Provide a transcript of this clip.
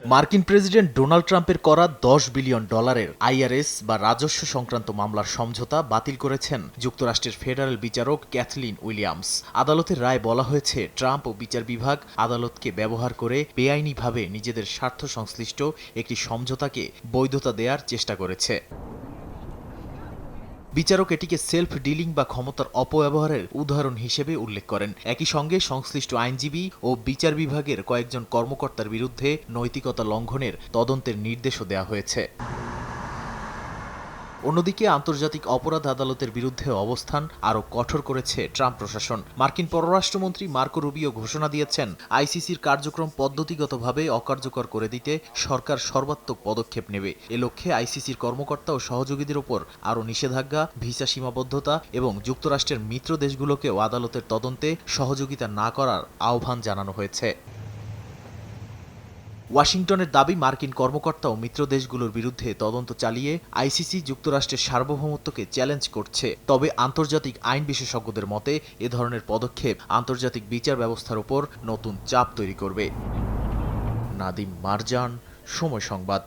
মার্কিন president Donald ট্রাম্পের করা $10 বিলিয়ন আইআরএস বা রাজস্ব সংক্রান্ত মামলার সমঝোতা বাতিল করেছেন যুক্তরাষ্ট্রের ফেডারেল বিচারক ক্যাথলিন উইলিয়ামস। আদালতের রায়ে বলা হয়েছে, ট্রাম্প ও বিচার বিভাগ আদালতকে ব্যবহার করে বেআইনিভাবে নিজেদের স্বার্থ সংশ্লিষ্ট একটি সমঝোতাকে বৈধতা দেওয়ার চেষ্টা করেছে। বিচারক এটিকে সেলফ ডিলিং বা ক্ষমতার অপব্যবহারের উদাহরণ হিসেবে উল্লেখ করেন। একই সঙ্গে সংশ্লিষ্ট আইনজীবী ও বিচার বিভাগের কয়েকজন কর্মকর্তার বিরুদ্ধে নৈতিকতা লঙ্ঘনের তদন্তের নির্দেশও দেওয়া হয়েছে। অন্যদিকে আন্তর্জাতিক অপরাধ আদালতের বিরুদ্ধে অবস্থান আরও কঠোর করেছে ট্রাম্প প্রশাসন। মার্কিন পররাষ্ট্রমন্ত্রী মার্কো রুবিও ঘোষণা দিয়েছেন, আইসিসির কার্যক্রম পদ্ধতিগতভাবে অকার্যকর করে দিতে সরকার সর্বাত্মক পদক্ষেপ নেবে। এ লক্ষ্যে আইসিসির কর্মকর্তা ও সহযোগীদের ওপর আরও নিষেধাজ্ঞা, ভিসা সীমাবদ্ধতা এবং যুক্তরাষ্ট্রের মিত্র দেশগুলোকেও আদালতের তদন্তে সহযোগিতা না করার আহ্বান জানানো হয়েছে। ওয়াশিংটনের দাবি, মার্কিন কর্মকর্তা ও মিত্র দেশগুলোর বিরুদ্ধে তদন্ত চালিয়ে আইসিসি যুক্তরাষ্ট্রের সার্বভৌমত্বকে চ্যালেঞ্জ করছে। তবে আন্তর্জাতিক আইন বিশেষজ্ঞদের মতে, এ ধরনের পদক্ষেপ আন্তর্জাতিক বিচার ব্যবস্থার উপর নতুন চাপ তৈরি করবে। নাদিম মারজান, সময় সংবাদ।